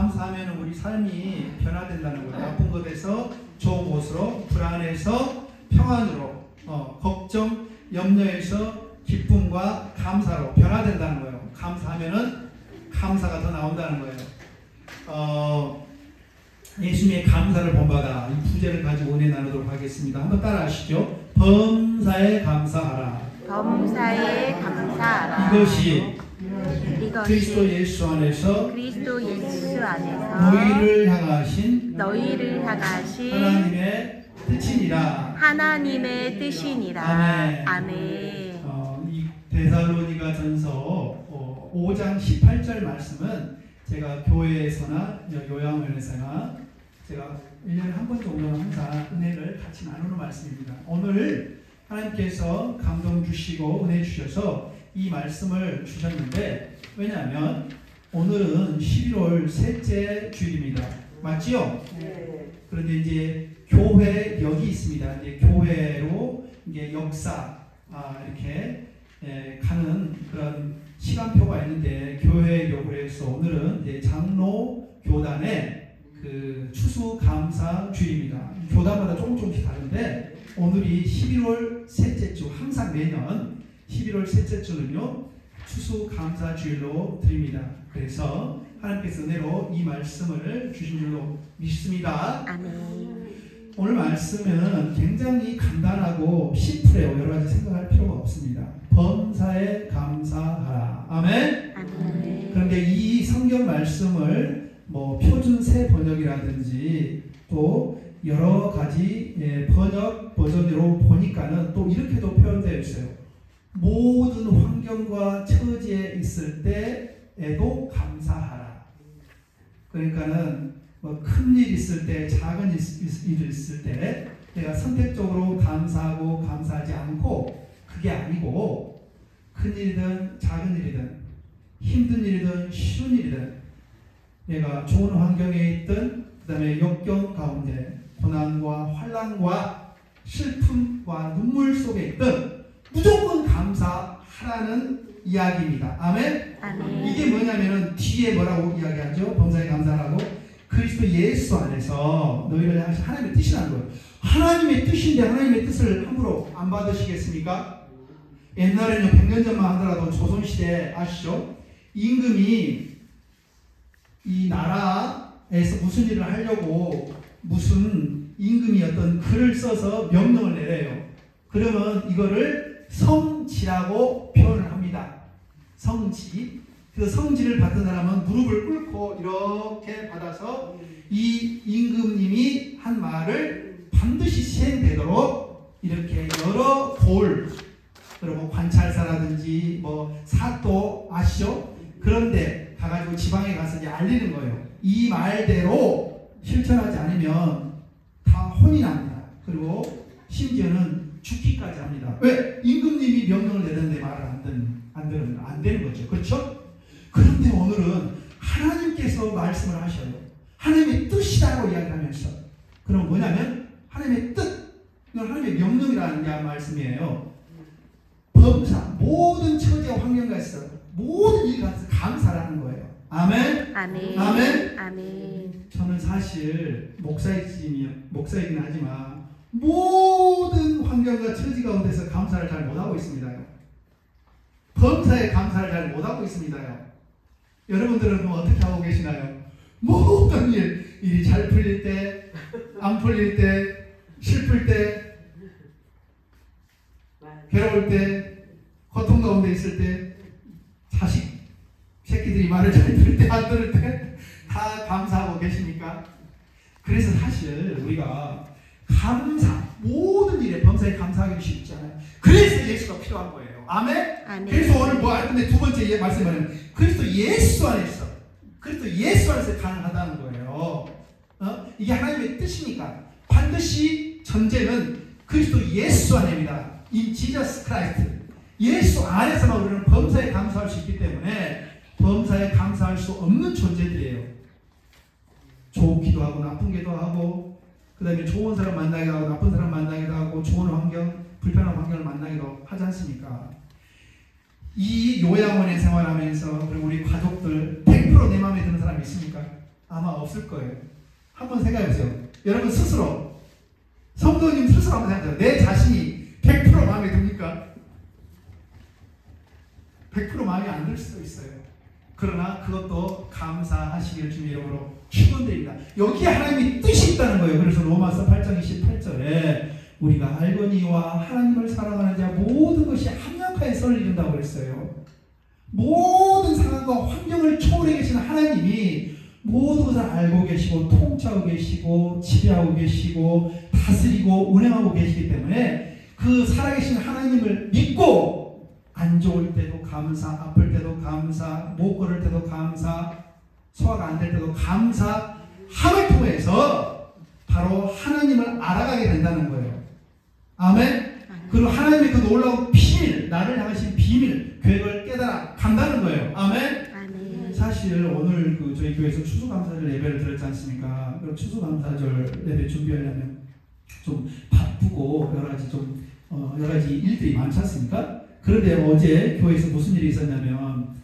감사하면 우리 삶이 변화된다는 거예요. 나쁜 것에서 좋은 곳으로, 불안에서 평안으로, 걱정, 염려에서 기쁨과 감사로 변화된다는 거예요. 감사하면은 감사가 더 나온다는 거예요. 예수님의 감사를 본받아, 이 부제를 가지고 은혜 나누도록 하겠습니다. 한번 따라 하시죠. 범사에 감사하라. 범사에 감사하라. 이것이 그리스도 예수 안에서 너희를 향하신 하나님의 뜻이니라. 하나님의 뜻이니라. 아멘. 아멘. 이 데살로니가 전서 5장 18절 말씀은 제가 교회에서나 요양원에서나 제가 1년에 한 번 정도는 항상 은혜를 같이 나누는 말씀입니다. 오늘 하나님께서 감동 주시고 은혜 주셔서 이 말씀을 주셨는데, 왜냐하면 오늘은 11월 셋째 주일입니다. 맞지요? 네. 그런데 이제 교회역이 있습니다. 이제 교회로 이게 역사 이렇게 가는 그런 시간표가 있는데, 교회역으로 해서 오늘은 이제 장로 교단의 그 추수감사 주일입니다. 교단마다 조금씩 다른데, 오늘이 11월 셋째 주, 항상 매년 11월 셋째 주는요 추수감사 주일로 드립니다. 그래서 하나님께서 은혜로 이 말씀을 주신 줄로 믿습니다. 아멘. 오늘 말씀은 굉장히 간단하고 심플해요. 여러 가지 생각할 필요가 없습니다. 범사에 감사하라. 아멘. 아멘. 그런데 이 성경 말씀을 뭐 표준세 번역이라든지 또 여러 가지 번역 버전으로 보니까는 또 이렇게도 표현되어 있어요. 모든 환경과 처지에 있을 때에도 감사하라. 그러니까는 뭐 큰 일 있을 때, 작은 일 있을 때 내가 선택적으로 감사하고 감사하지 않고, 그게 아니고 큰 일이든 작은 일이든 힘든 일이든 쉬운 일이든 내가 좋은 환경에 있든 그 다음에 역경 가운데 고난과 환난과 슬픔과 눈물 속에 있든 무조건 감사하라는 이야기입니다. 아멘? 아멘. 이게 뭐냐면은 뒤에 뭐라고 이야기하죠? 범사에 감사하라고. 그리스도 예수 안에서 너희를 향하신 하나님의 뜻이라는 거예요. 하나님의 뜻인데 하나님의 뜻을 함부로 안 받으시겠습니까? 옛날에는 100년 전만 하더라도 조선시대 아시죠? 임금이 이 나라에서 무슨 일을 하려고 무슨 임금이 어떤 글을 써서 명령을 내려요. 그러면 이거를 성지라고 표현을 합니다. 성지. 그래서 성지를 받은 사람은 무릎을 꿇고 이렇게 받아서 이 임금님이 한 말을 반드시 시행되도록 이렇게 여러 골, 그리고 관찰사라든지 뭐 사또 아시죠? 그런데 가가지고 지방에 가서 이제 알리는 거예요. 이 말대로 실천하지 않으면 다 혼이 납니다. 그리고 심지어는 죽기까지 합니다. 왜? 임금님이 명령을 내는데 말을 안 들으면 안 되는 거죠. 그렇죠? 그런데 오늘은 하나님께서 말씀을 하셔요. 하나님의 뜻이라고 이야기하면서. 그럼 뭐냐면 하나님의 뜻, 이건 하나님의 명령이라는 말씀이에요. 범사, 모든 처지와 환경에서 모든 일에 가서 감사라는 거예요. 아멘? 아멘. 아멘? 아멘. 저는 사실 목사이긴 하지만 모든 환경과 처지 가운데서 감사를 잘 못하고 있습니다요. 범사에 감사를 잘 못하고 있습니다요. 여러분들은 그럼 어떻게 하고 계시나요? 모든 일이 잘 풀릴 때, 안 풀릴 때, 슬플 때, 괴로울 때, 고통 가운데 있을 때, 새끼들이 말을 잘 들을 때, 안 들을 때 다 감사하고 계십니까? 그래서 사실 우리가 모든 일에 범사에 감사하기 쉽지 않아요. 그래서 예수가 필요한 거예요. 아멘? 아멘. 그래서 오늘 뭐 할 건데 두 번째 말씀은 뭐냐면 그리스도 예수 안에서 가능하다는 거예요. 이게 하나님의 뜻이니까 반드시 전제는 그리스도 예수 안입니다. In Jesus Christ. 예수 안에서만 우리는 범사에 감사할 수 있기 때문에 범사에 감사할 수 없는 존재들이에요. 좋기도 하고 나쁘기도 하고, 그 다음에 좋은 사람 만나기도 하고 나쁜 사람 만나기도 하고, 좋은 환경, 불편한 환경을 만나기도 하지 않습니까? 이 요양원에 생활하면서 그리고 우리 가족들 100% 내 마음에 드는 사람 있습니까? 아마 없을 거예요. 한번 생각해 보세요. 여러분 스스로, 성도님 스스로 한번 생각해 보세요. 내 자신이 100% 마음에 듭니까? 100% 마음에 안 들 수도 있어요. 그러나 그것도 감사하시길 주님 이름으로 축원드립니다. 여기에 하나님의 뜻이 있다는 거예요. 그래서 로마서 8장 28절에 우리가 알거니와 하나님을 사랑하는 자 모든 것이 합력하여 선을 이룬다고 그랬어요. 모든 상황과 환경을 초월해 계시는 하나님이 모든 것을 알고 계시고 통치하고 계시고 지배하고 계시고 다스리고 운행하고 계시기 때문에 그 살아계신 하나님을 믿고 안 좋을 때도 감사, 아플 때도 감사, 못 걸을 때도 감사, 소화가 안 될 때도 감사함을 통해서 바로 하나님을 알아가게 된다는 거예요. 아멘? 그리고 하나님의 그 놀라운 비밀, 나를 향하신 비밀, 계획을 깨달아 간다는 거예요. 아멘? 사실 오늘 그 저희 교회에서 추수감사절 예배를 드렸지 않습니까? 그럼 추수감사절 예배 준비하려면 좀 바쁘고 여러 가지 일들이 많지 않습니까? 그런데 어제 교회에서 무슨 일이 있었냐면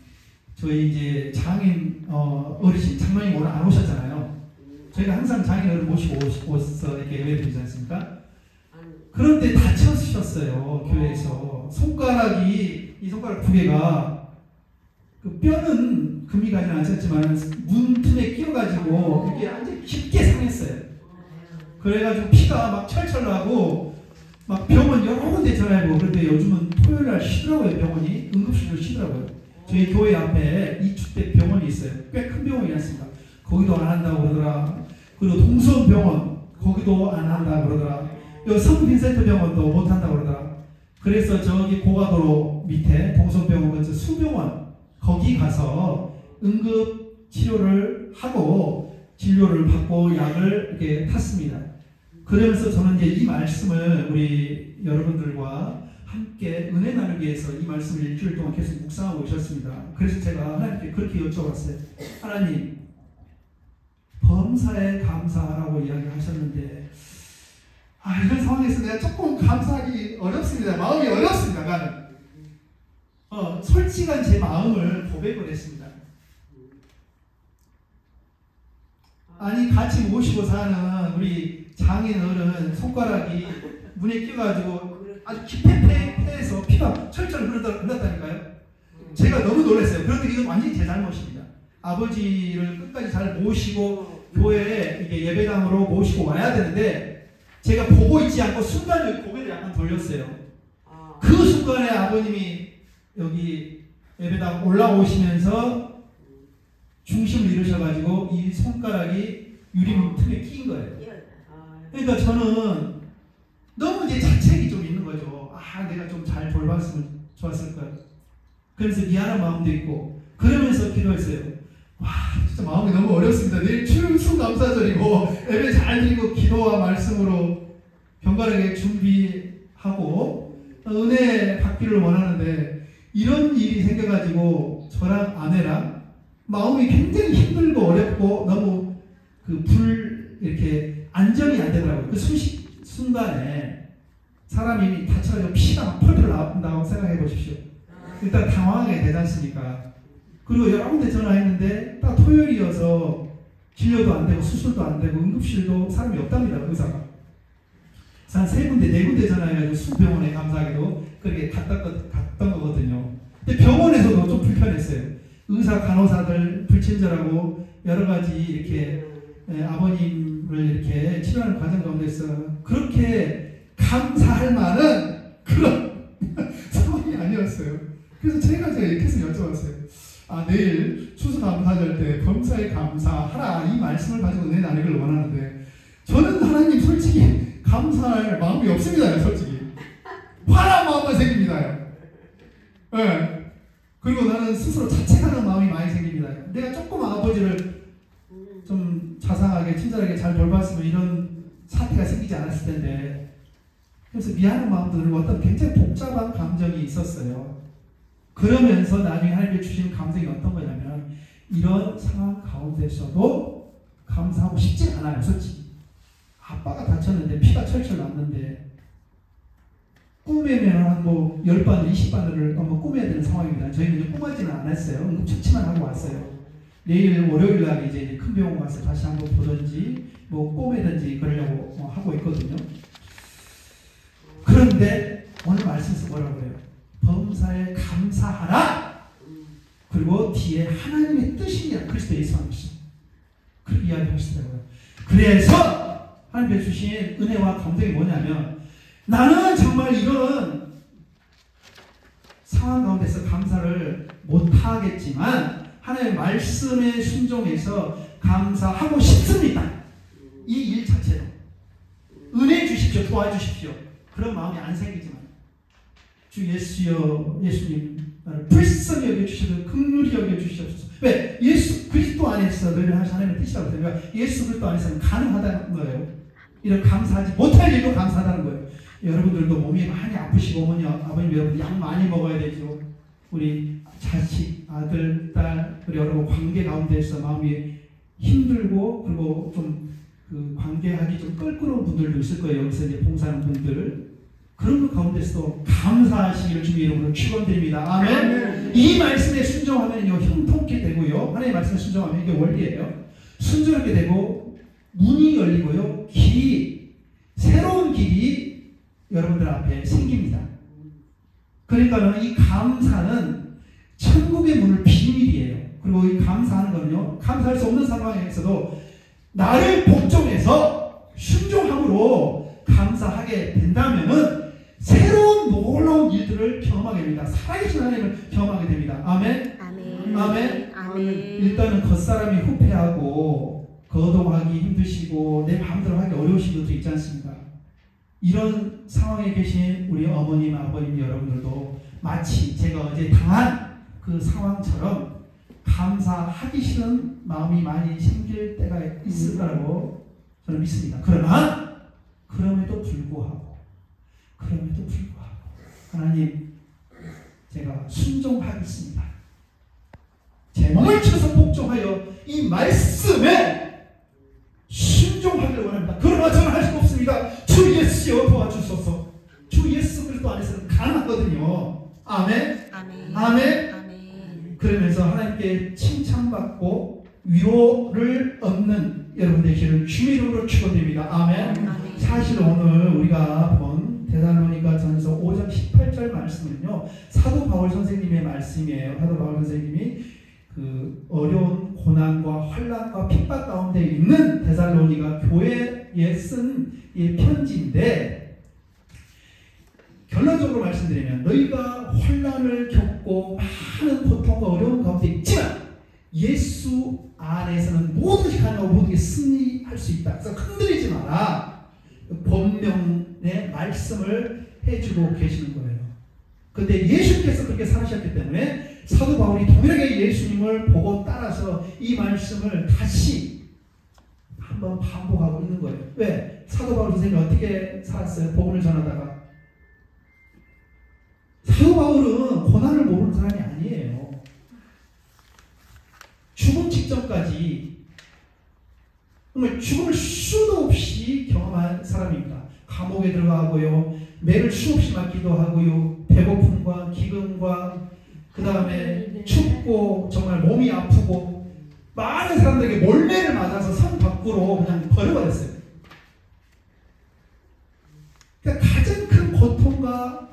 저희 이제 장인 어르신 장로님 오늘 안 오셨잖아요. 저희가 항상 장인 어른 모시고 오셔서 이렇게 예배 드리지 않습니까? 그런데 다쳤으셨어요. 교회에서 이 손가락 두 개가 그 뼈는 금이 가지는 않았지만 문틈에 끼어가지고 이게 완전 깊게 상했어요. 그래가지고 피가 막 철철 나고 막 병원 여러 군데 전화해보고 그런데 요즘은 토요일날 쉬더라고요. 병원이 응급실로 쉬더라고요. 저희 교회 앞에 이축대 병원이 있어요. 꽤 큰 병원이 있습니다. 거기도 안 한다고 그러더라. 그리고 동수원병원 거기도 안 한다고 그러더라. 여기 성빈센터 병원도 못 한다고 그러더라. 그래서 저기 고가도로 밑에 동수원병원 근처 수병원 거기 가서 응급 치료를 하고 진료를 받고 약을 이렇게 탔습니다. 그러면서 저는 이제 이 말씀을 우리 여러분들과 함께 은혜 나누기 위해서 이 말씀을 일주일 동안 계속 묵상하고 있었습니다. 그래서 제가 하나님께 그렇게 여쭤봤어요. 하나님, 범사에 감사하라고 이야기하셨는데 이런 상황에서 내가 조금 감사하기 어렵습니다. 마음이 어렵습니다. 나는 솔직한 제 마음을 고백을 했습니다. 아니 같이 모시고 사는 우리 장인 어른 손가락이 문에 끼어가지고 아주 깊은 폐에서 피가 철철 흘렀다니까요. 제가 너무 놀랐어요. 그런데 이건 완전히 제 잘못입니다. 아버지를 끝까지 잘 모시고 교회에 이게 예배당으로 모시고 와야 되는데 제가 보고 있지 않고 순간적으로 고개를 약간 돌렸어요. 그 순간에 아버님이 여기 예배당 올라오시면서 중심을 잃으셔가지고 이 손가락이 유리문 틈에 끼인 거예요. 그러니까 저는 너무 이제 자책이 좀 있는 거죠. 내가 좀 잘 돌봤으면 좋았을 거야. 그래서 미안한 마음도 있고 그러면서 기도했어요. 진짜 마음이 너무 어렵습니다. 내일 추수감사절이고 예배 잘 드리고 기도와 말씀으로 경건하게 준비하고 은혜 받기를 원하는데 이런 일이 생겨가지고 저랑 아내랑 마음이 굉장히 힘들고 어렵고 너무 이렇게 안정이 안 되더라고요. 그 순간에 사람이 다쳐가지고 피가 막 펄펄 나온다고 생각해 보십시오. 일단 당황하게 되지 않습니까? 그리고 여러 군데 전화했는데 딱 토요일이어서 진료도 안 되고 수술도 안 되고 응급실도 사람이 없답니다. 의사가. 한 3군데 4군데 전화해가지고 수병원에 감사하게도 그렇게 갔던 거거든요. 근데 병원에서도 좀 불편했어요. 의사 간호사들 불친절하고 여러 가지 이렇게 아버님을 이렇게 치료하는 과정 가운데서 그렇게 감사할 만한 그런 상황이 아니었어요. 그래서 제가 이렇게 해서 여쭤봤어요. 내일 추수감사절 때 범사에 감사하라 이 말씀을 가지고 은혜 나누기를 원하는데 저는 하나님 솔직히 감사할 마음이 없습니다. 솔직히 화난 마음만 생깁니다. 네. 그리고 나는 스스로 자책하는 마음이 많이 생깁니다. 내가 조금 아버지를 좀 자상하게 친절하게 잘 돌봤으면 이런 사태가 생기지 않았을 텐데 그래서 미안한 마음도 들고 어떤 굉장히 복잡한 감정이 있었어요. 그러면서 나중에 하나님께 주시는 감정이 어떤 거냐면 이런 상황 가운데서도 감사하고 싶지 않아요. 솔직히 아빠가 다쳤는데 피가 철철 났는데 꿈에면 한 10바늘 20바늘을 한번 꾸며야 되는 상황입니다. 저희는 꿈하지는 않았어요. 응급처치만 하고 왔어요. 내일 월요일 날 이제 큰 병원 가서 다시 한번 보든지 뭐 꼬매든지 그러려고 하고 있거든요. 그런데 오늘 말씀에서 뭐라고 그래요? 범사에 감사하라. 그리고 뒤에 하나님의 뜻이냐 그리스도 예수 안에서 그렇게 이야기하시더라고요. 그래서 하나님께 주신 은혜와 감동이 뭐냐면 나는 정말 이런 상황 가운데서 감사를 못하겠지만 하나님의 말씀에 순종해서 감사하고 싶습니다. 이 일 자체로 은혜 주십시오. 도와주십시오. 그런 마음이 안 생기지만 주 예수여 예수님 나를 불쌍히 여겨주시고 긍휼히 여겨주시옵소서. 왜? 예수 그리스도 안에서 너희를 하신 하나님의 뜻이라고 해요. 그러니까 예수 그리스도 안에서는 가능하다는 거예요. 이런 감사하지 못할 일도 감사하다는 거예요. 여러분들도 몸이 많이 아프시고 어머니 아버님 여러분 약 많이 먹어야 되죠. 우리 자식 아들 딸 우리 여러분 관계 가운데서 마음이 힘들고 그리고 좀 그 관계하기 좀 껄끄러운 분들도 있을 거예요. 여기서 이제 봉사하는 분들 그런 것 가운데서도 감사하시기를 주의 이름으로 축원드립니다. 아멘. 이 말씀에 순종하면요 형통케 되고요. 하나님의 말씀에 순종하면 이게 원리예요. 순종하게 되고 문이 열리고요. 길이 새로운 길이 여러분들 앞에 생깁니다. 그러니까 이 감사는 천국의 문을 비밀이에요. 그리고 이 감사하는 거는요 감사할 수 없는 상황에서도 나를 복종해서 순종함으로 감사하게 된다면은 새로운 놀라운 일들을 경험하게 됩니다. 살아계신 하나님을 경험하게 됩니다. 아멘. 아멘. 아멘. 아멘. 일단은 겉사람이 후패하고 거동하기 힘드시고 내 마음대로 하기 어려우신 분도 있지 않습니까? 이런 상황에 계신 우리 어머님, 아버님 여러분들도 마치 제가 어제 당한 그 상황처럼 감사하기 싫은 마음이 많이 생길 때가 있을 거라고 저는 믿습니다. 그러나 그럼에도 불구하고 하나님 제가 순종하겠습니다. 제 몸을 쳐서 복종하여 이 말씀에 순종하기를 원합니다. 그러나 저는 할 수 없습니다. 주 예수여 도와주소서. 주 예수 그리스도 안에서는 가능하거든요. 아멘. 아멘. 아멘. 아멘. 그러면서 하나님께 칭찬받고 위로를 얻는 여러분 되시를 주의 이름으로 축원드립니다. 아멘. 아멘. 사실 오늘 우리가 본 데살로니가 전서 5장 18절 말씀은요 사도 바울 선생님의 말씀이에요. 사도 바울 선생님이 그 어려운 고난과 환난과 핍박 가운데 있는 데살로니가 교회에 쓴 이 편지인데 결론적으로 말씀드리면 너희가 환난을 겪고 많은 고통과 어려운 가운데 있지만 예수 안에서는 모든 것이 가능하고 모든 게 승리할 수 있다. 그래서 흔들리지 마라. 본명의 말씀을 해주고 계시는 거예요. 그런데 예수께서 그렇게 살으셨기 때문에 사도 바울이 동일하게 예수님을 보고 따라서 이 말씀을 다시 한번 반복하고 있는 거예요. 왜? 사도 바울 선생님이 어떻게 살았어요? 복음을 전하다가 사도 바울은 고난을 모르는 사람이 아니에요. 죽음 직전까지 정말 죽음을 수도 없이 경험한 사람입니다. 감옥에 들어가고요. 매를 수없이 맞기도 하고요. 배고픔과 기근과 그 다음에 춥고 정말 몸이 아프고 많은 사람들에게 몰매를 맞아서 성 밖으로 그냥 버려버렸어요. 그러니까 가장 큰 고통과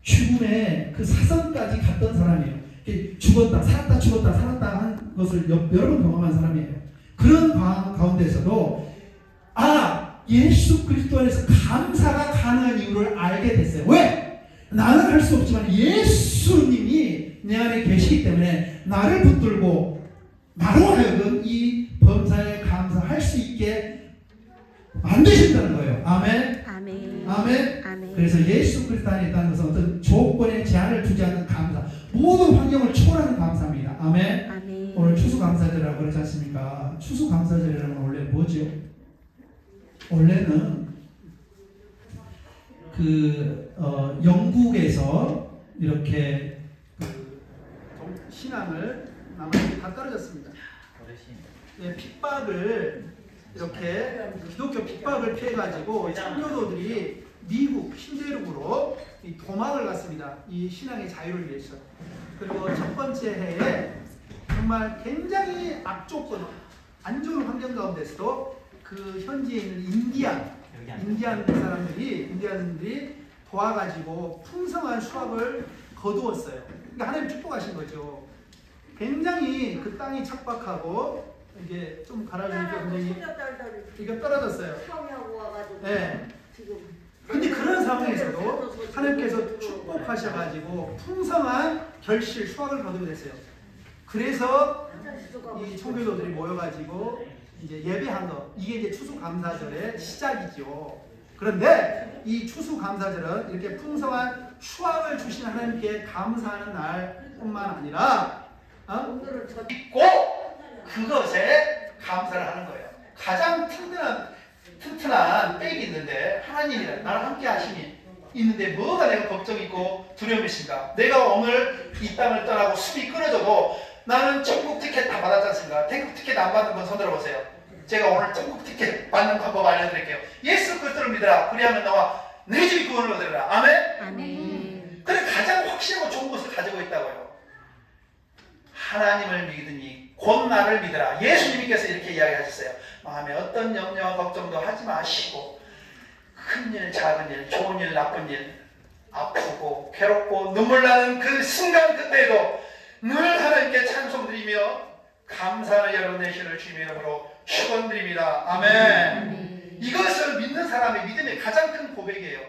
죽음의 그 사선까지 갔던 사람이에요. 죽었다 살았다 죽었다 살았다 한 것을 여러 번 경험한 사람이에요. 그런 가운데서도 예수 그리스도 안에서 감사가 가능한 이유를 알게 됐어요. 왜? 나는 할 수 없지만 예수님이 내 안에 계시기 때문에 나를 붙들고 나로 하여금 이 범사에 감사할 수 있게 만드신다는 거예요. 아멘. 아멘. 아멘. 아멘. 그래서 예수 그리스도 안에 있다는 것은 어떤 조건에 제한을 두지 않는 감사, 모든 환경을 초월하는 감사입니다. 아멘. 아멘. 오늘 추수감사절이라고 그러지 않습니까? 추수감사절이라는 건 원래 뭐죠? 원래는 영국에서 이렇게 신앙을 남한테 다 떨어졌습니다. 예, 핍박을 이렇게 기독교 핍박을 피해가지고 청교도들이 미국 신대륙으로 도망을 갔습니다. 이 신앙의 자유를 위해서. 그리고 첫 번째 해에 정말 굉장히 악조건, 안 좋은 환경 가운데서도 그 현지에 있는 인디안들이 도와가지고 풍성한 수확을 거두었어요. 그러니까 하나님 축복하신 거죠. 굉장히 그 땅이 척박하고 이게 좀 가라앉으니까 굉장히 이게 떨어졌어요. 네. 근데 그런 상황에서도 하나님께서 축복하셔가지고 풍성한 결실 수확을 거두게 됐어요. 그래서 이 청교도들이 모여가지고 이제 예배한 거, 이게 이제 추수감사절의 시작이죠. 그런데 이 추수감사절은 이렇게 풍성한 수확을 주신 하나님께 감사하는 날뿐만 아니라 믿고 그것에 감사를 하는 거예요. 가장 튼튼한 백이 있는데 하나님이랑 나랑 함께 하심이 있는데 뭐가 내가 걱정이 있고 두려움이 있습니까? 내가 오늘 이 땅을 떠나고 숨이 끊어져도 나는 천국 티켓 다 받았지 않습니까? 천국 티켓 안 받는 분 손 들어보세요. 제가 오늘 천국 티켓 받는 방법 알려드릴게요. 예수 그리스도를 믿으라. 그리하면 너와 내 집이 구원을 얻으리라. 아멘? 아멘. 그래 가장 확실하고 좋은 것을 가지고 있다고요. 하나님을 믿으니 곧 나를 믿으라. 예수님께서 이렇게 이야기하셨어요. 마음에 어떤 염려와 걱정도 하지 마시고 큰 일, 작은 일, 좋은 일, 나쁜 일, 아프고 괴롭고 눈물 나는 그 순간 그때에도 늘 하나님께 찬송드리며 감사하는 여러분의 신을 주님의 이름으로 축원드립니다. 아멘. 이것을 믿는 사람의 믿음의 가장 큰 고백이에요.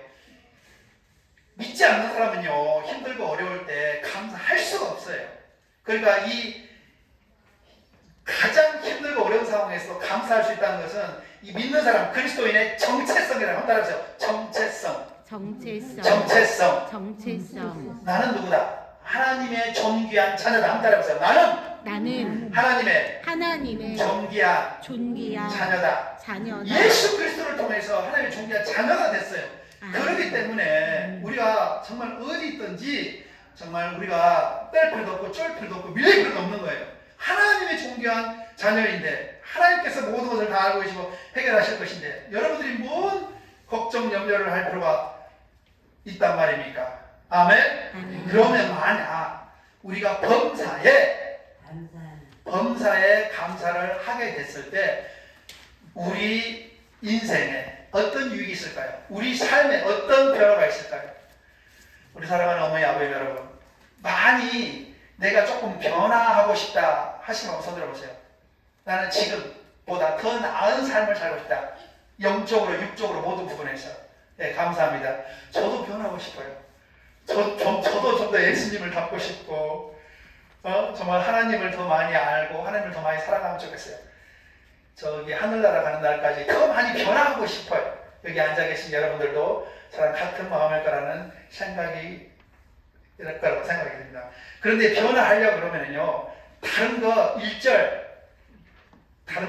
믿지 않는 사람은요, 힘들고 어려울 때 감사할 수가 없어요. 그러니까 이 가장 힘들고 어려운 상황에서 감사할 수 있다는 것은 이 믿는 사람, 그리스도인의 정체성이라고 한다면서요. 정체성. 나는 누구다? 하나님의 존귀한 자녀다. 한다면서요. 나는 하나님의 존귀한 자녀다. 예수 그리스도를 통해서 하나님의 존귀한 자녀가 됐어요. 그렇기 때문에 우리가 정말 어디 있든지 정말 우리가 뗄 필요도 없고 쫄 필요도 없고 밀릴 필요도 없는 거예요. 하나님의 존귀한 자녀인데 하나님께서 모든 것을 다 알고 계시고 해결하실 것인데 여러분들이 뭔 걱정 염려를 할 필요가 있단 말입니까? 아멘? 그러면 만약 우리가 범사에 감사를 하게 됐을 때 우리 인생에 어떤 유익이 있을까요? 우리 삶에 어떤 변화가 있을까요? 우리 사랑하는 어머니 아버지 여러분, 많이 내가 조금 변화하고 싶다 하시면 손 들어보세요. 나는 지금보다 더 나은 삶을 살고 싶다. 영적으로 육적으로 모든 부분에서. 네, 감사합니다. 저도 변하고 싶어요. 저도 좀 더 예수님을 닮고 싶고 정말 하나님을 더 많이 알고 하나님을 더 많이 사랑하면 좋겠어요. 저기 하늘나라 가는 날까지 더 많이 변화하고 싶어요. 여기 앉아 계신 여러분들도 저랑 같은 마음일 거라는 생각이 이럴 거라고 생각이 듭니다. 그런데 변화하려고 그러면요, 다른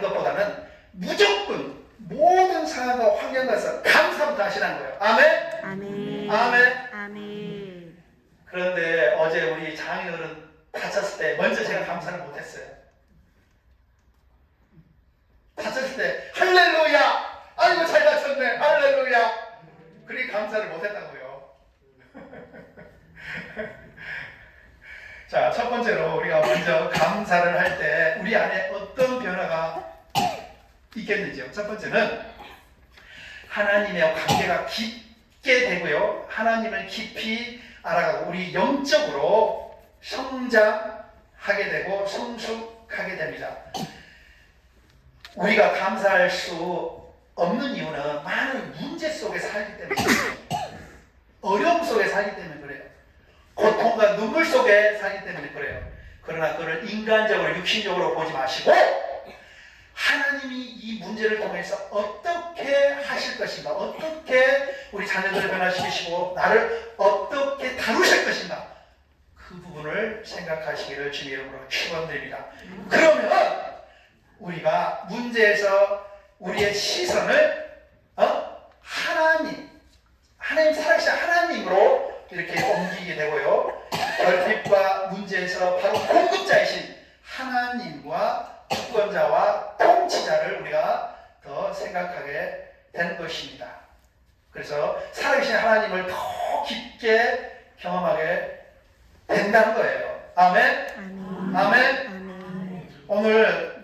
것보다는 무조건 모든 상황과 환경에서 감사부터 하시라는 거예요. 아멘? 아멘. 그런데 어제 우리 장인어른 다쳤을 때 먼저 제가 감사를 못했어요. 다쳤을 때 할렐루야! 아이고 잘 다쳤네! 할렐루야! 그리 감사를 못했다고요. 자, 첫 번째로 우리가 먼저 감사를 할 때 우리 안에 어떤 변화가 있겠는지요. 첫 번째는 하나님의 관계가 깊게 되고요. 하나님을 깊이 알아가고 우리 영적으로 성장하게 되고 성숙하게 됩니다. 우리가 감사할 수 없는 이유는 많은 문제 속에 살기 때문에 어려움 속에 살기 때문에 그래요. 고통과 눈물 속에 살기 때문에 그래요. 그러나 그걸 인간적으로 육신적으로 보지 마시고 하나님이 이 문제를 통해서 어떻게 하실 것인가, 어떻게 우리 자녀들을 변화시키시고 나를 어떻게 다루실 것인가, 그 부분을 생각하시기를 주님 이름으로 축원드립니다. 그러면 우리가 문제에서 우리의 시선을 하나님 살아계신 하나님으로 이렇게 옮기게 되고요. 결핍과 문제에서 바로 공급자이신 하나님과 주권자와 통치자를 우리가 더 생각하게 되는 것입니다. 그래서 살아계신 하나님을 더 깊게 경험하게 된다는 거예요. 아멘? 아멘? 오늘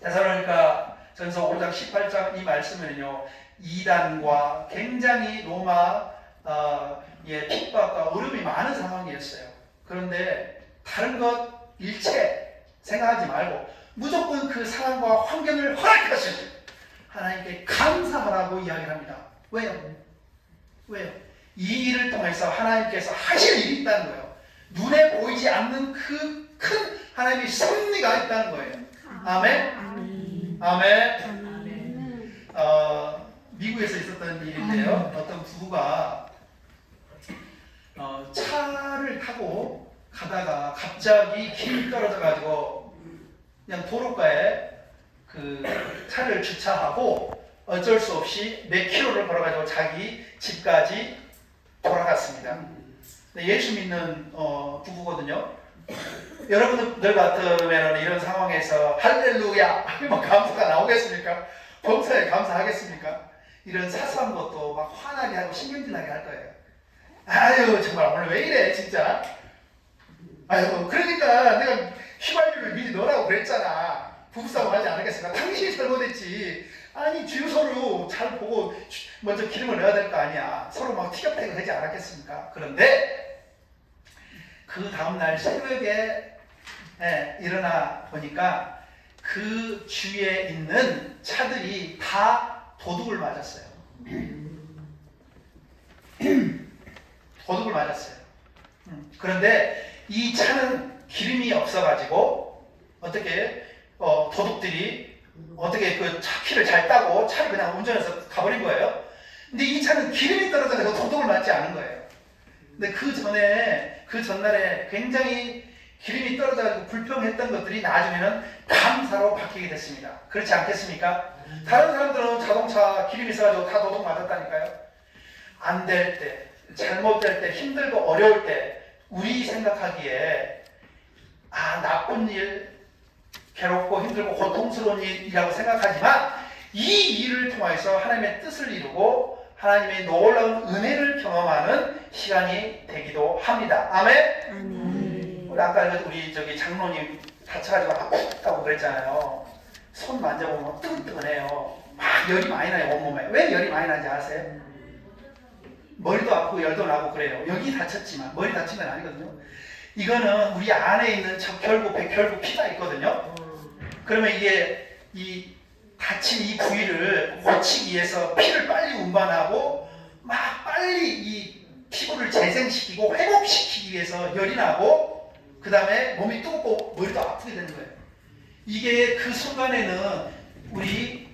데살로니가 전서 5장 18장 이 말씀은요, 이단과 굉장히 로마의 핍박과 어려움이 많은 상황이었어요. 그런데 다른 것 일체 생각하지 말고 무조건 그 상황과 환경을 허락하신 하나님께 감사하라고 이야기를 합니다. 왜요? 이 일을 통해서 하나님께서 하실 일이 있다는 거예요. 눈에 보이지 않는 그 큰 하나님의 섭리가 있다는 거예요. 아멘? 아멘? 미국에서 있었던 일인데요. 어떤 부부가 차를 타고 가다가 갑자기 길이 떨어져가지고 그냥 도로가에 그 차를 주차하고 어쩔 수 없이 몇 킬로를 걸어가지고 자기 집까지 돌아갔습니다. 예수 믿는 부부거든요. 여러분들 같으면 이런 상황에서 할렐루야 감사가 나오겠습니까? 범사에 감사하겠습니까? 이런 사소한 것도 막 화나게 하고 신경질나게 할 거예요. 아유 정말 오늘 왜 이래 진짜. 아유 그러니까 내가 휘발유를 미리 넣으라고 그랬잖아. 부부싸움 하지 않겠습니까? 당신이 잘못했지. 아니 주유소로 잘 보고 먼저 기름을 넣어야 될 거 아니야. 서로 막 티격태격 하지 않았겠습니까? 그런데 그 다음날 새벽에 일어나 보니까 그 주위에 있는 차들이 다 도둑을 맞았어요. 도둑을 맞았어요. 그런데 이 차는 기름이 없어가지고 어떻게 도둑들이 어떻게 그 차 키를 잘 따고 차를 그냥 운전해서 가버린 거예요. 근데 이 차는 기름이 떨어져서 도둑을 맞지 않은 거예요. 근데 그 전날에 굉장히 기름이 떨어져가지고 불평했던 것들이 나중에는 감사로 바뀌게 됐습니다. 그렇지 않겠습니까? 다른 사람들은 자동차 기름이 있어가지고 다 도둑 맞았다니까요. 안 될 때, 잘못될 때, 힘들고 어려울 때 우리 생각하기에 나쁜 일, 괴롭고 힘들고 고통스러운 일이라고 생각하지만 이 일을 통해서 하나님의 뜻을 이루고 하나님의 놀라운 은혜를 경험하는 시간이 되기도 합니다. 아멘? 우리 아까 우리 장로님 다쳐가지고 아프다고 그랬잖아요. 손 만져보면 뜨끈뜨끈해요. 막 열이 많이 나요, 온몸에. 왜 열이 많이 나는지 아세요? 머리도 아프고 열도 나고 그래요. 여기 다쳤지만 머리 다친 건 아니거든요. 이거는 우리 안에 있는 적혈구, 백혈구, 피가 있거든요. 그러면 이게 다친 이 부위를 고치기 위해서 피를 빨리 운반하고 막 빨리 이 피부를 재생시키고 회복시키기 위해서 열이 나고 그 다음에 몸이 뜨겁고 머리도 아프게 되는 거예요. 이게 그 순간에는 우리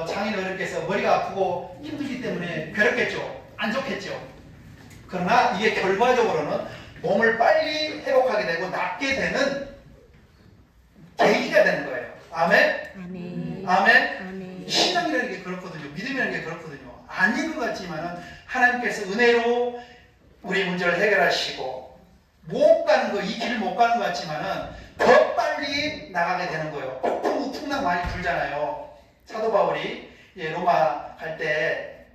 장인 어른께서 머리가 아프고 힘들기 때문에 괴롭겠죠. 안 좋겠죠. 그러나 이게 결과적으로는 몸을 빨리 회복하게 되고 낫게 되는 계기가 되는 거예요. 아멘? 아멘? 신앙이라는 게 그렇거든요. 믿음이라는 게 그렇거든요. 아닌 것 같지만 하나님께서 은혜로 우리 문제를 해결하시고 못 가는 거, 이 길을 못 가는 것 같지만 더 빨리 나가게 되는 거예요. 폭풍, 풍랑 많이 불잖아요. 사도 바울이 로마 갈 때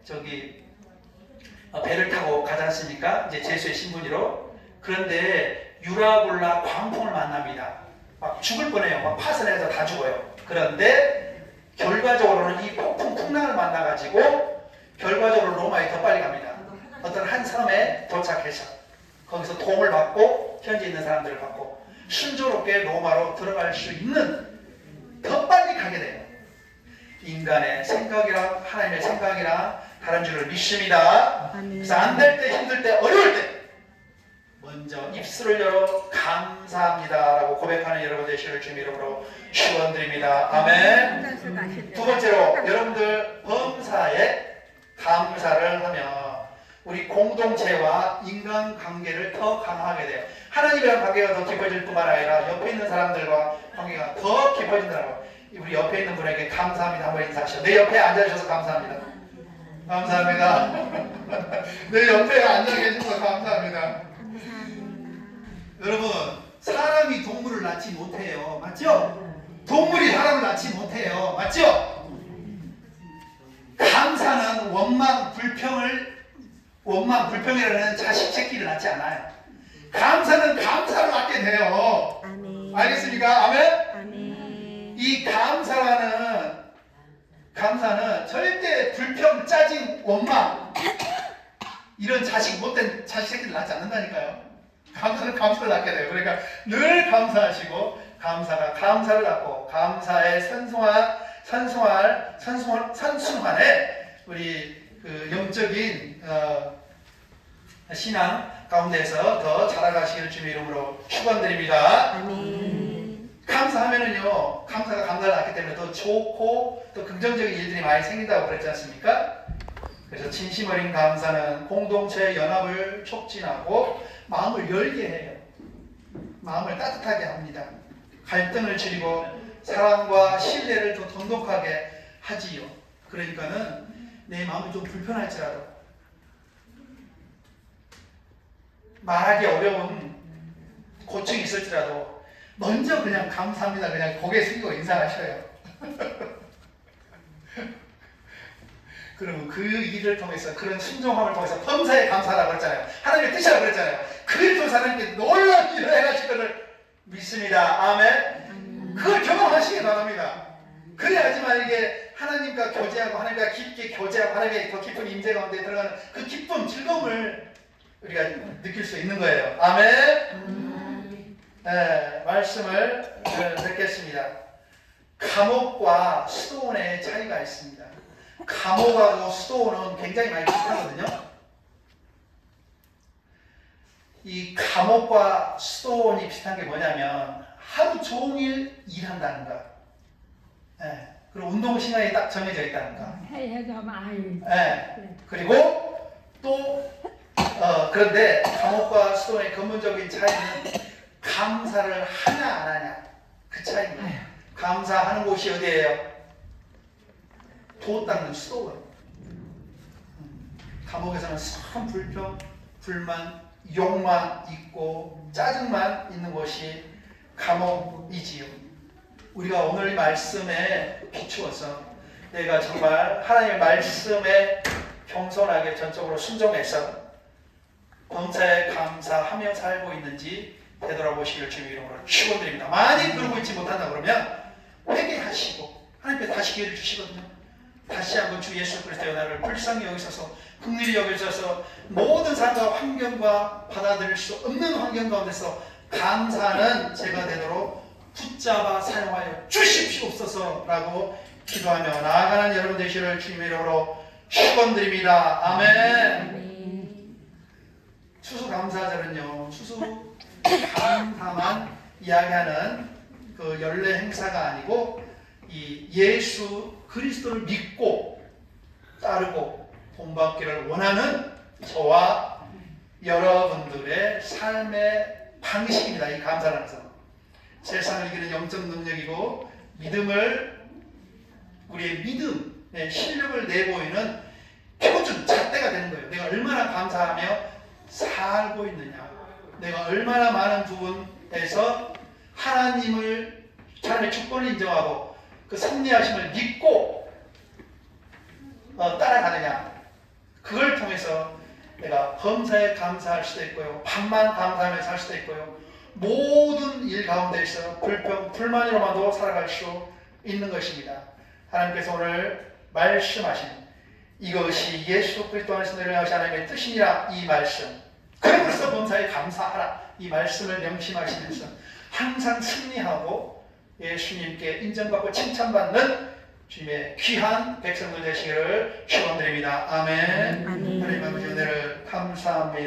배를 타고 가지 않습니까? 이제 제수의 신분으로. 그런데 유라굴라 광풍을 만납니다. 막 죽을 뻔해요. 막 파선해서 다 죽어요. 그런데 결과적으로는 이 폭풍 풍랑을 만나가지고 결과적으로 로마에 더 빨리 갑니다. 어떤 한 섬에 도착해서 거기서 도움을 받고 현지에 있는 사람들을 받고 순조롭게 로마로 들어갈 수 있는 더 빨리 가게 돼요. 인간의 생각이랑 하나님의 생각이랑 다른 줄을 믿습니다. 그래서 안 될 때, 힘들 때, 어려울 때 먼저 입술을 열어 감사합니다 라고 고백하는 여러분 되시기를 주님 이름으로 축원드립니다. 아멘. 두 번째로 여러분들 범사에 감사를 하면 우리 공동체와 인간관계를 더 강화하게 돼요. 하나님이랑 관계가 더 깊어질 뿐만 아니라 옆에 있는 사람들과 관계가 더 깊어진다고. 우리 옆에 있는 분에게 감사합니다 한번 인사하시죠. 내 옆에 앉아주셔서 감사합니다. 감사합니다. 내 옆에 앉아 계셔서 감사합니다. 여러분, 사람이 동물을 낳지 못해요. 맞죠? 동물이 사람을 낳지 못해요. 맞죠? 감사는 원망, 불평이라는 자식 새끼를 낳지 않아요. 감사는 감사를 낳게 돼요. 알겠습니까? 아멘? 이 감사는 절대 불평, 짜증, 원망 이런 못된 자식 새끼들 낳지 않는다니까요. 감사는 감사를 낳게 돼요. 그러니까 늘 감사하시고 감사를 낳고 감사의 선순환에 우리 그 영적인 신앙 가운데서 더 자라가시길 주님의 이름으로 축원드립니다. 아멘. 감사하면은요, 감사를 낳기 때문에 더 좋고 또 긍정적인 일들이 많이 생긴다고 그랬지 않습니까? 그래서 진심 어린 감사는 공동체의 연합을 촉진하고 마음을 열게 해요. 마음을 따뜻하게 합니다. 갈등을 줄이고 사랑과 신뢰를 더 돈독하게 하지요. 그러니까는 내 마음이 좀 불편할지라도 말하기 어려운 고충이 있을지라도 먼저 그냥 감사합니다. 그냥 고개 숙이고 인사하셔요. 그러면 그 일을 통해서 그런 순종함을 통해서 범사에 감사하라고 했잖아요. 하나님의 뜻이라고 그랬잖아요. 그 일을 통해서 하나님께 놀라운 일을 해가실 것을 믿습니다. 아멘. 그걸 경험하시기 바랍니다. 그래야지만 이게 하나님과 교제하고 하나님과 깊게 교제하고 하나님의 더 깊은 임재 가운데 들어가는 그 기쁨, 즐거움을 우리가 느낄 수 있는 거예요. 아멘. 네, 말씀을 듣겠습니다. 감옥과 수도원의 차이가 있습니다. 감옥하고 수도원은 굉장히 많이 비슷하거든요. 이 감옥과 수도원이 비슷한 게 뭐냐면 하루 종일 일한다는 거. 네. 그리고 운동 시간이 딱 정해져 있다는 거. 네. 그리고 또 그런데 감옥과 수도원의 근본적인 차이는 감사를 하냐 안 하냐 그 차이입니다. 감사하는 곳이 어디예요? 도 닦는 수도원. 감옥에서는 참 불평, 불만, 욕만 있고 짜증만 있는 곳이 감옥이지요. 우리가 오늘 말씀에 비추어서 내가 정말 하나님의 말씀에 겸손하게 전적으로 순종해서 범사에 감사하며 살고 있는지 되돌아보시기를 주님의 이름으로 축원드립니다. 만약 그러고 있지 못한다 그러면 회개하시고 하나님께 다시 기회를 주시거든요. 다시 한번 주 예수 그리스도의 나를 불쌍히 여기셔서 긍휼히 여기셔서 모든 상황과 환경과 받아들일 수 없는 환경 가운데서 감사하는 제가 되도록 붙잡아 사용하여 주십시옵소서라고 기도하며 나아가는 여러분 되시기를 주님의 이름으로 축원드립니다. 아멘. 추수감사절은요, 추수감사만 이야기하는 그 연례 행사가 아니고 이 예수 그리스도를 믿고 따르고 본받기를 원하는 저와 여러분들의 삶의 방식입니다. 이 감사라는 것은 세상을 이기는 영적 능력이고 우리의 믿음의 실력을 내보이는 표준, 잣대가 되는 거예요. 내가 얼마나 감사하며 살고 있느냐, 내가 얼마나 많은 부분에서 하나님의 주권을 인정하고 그 섭리하심을 믿고 따라가느냐, 그걸 통해서 내가 범사에 감사할 수도 있고요, 반만 감사하며 살 수도 있고요, 모든 일 가운데서 불평, 불만으로만도 살아갈 수 있는 것입니다. 하나님께서 오늘 말씀하신 이것이 예수 그리스도 안에서 내려가신 하나님의 뜻이니라, 이 말씀, 그래서 범사에 감사하라, 이 말씀을 명심하시면서 항상 승리하고 예수님께 인정받고 칭찬받는 주님의 귀한 백성들 되시기를 축원드립니다. 아멘. 아멘. 하나님 아버지 은혜를 감사합니다.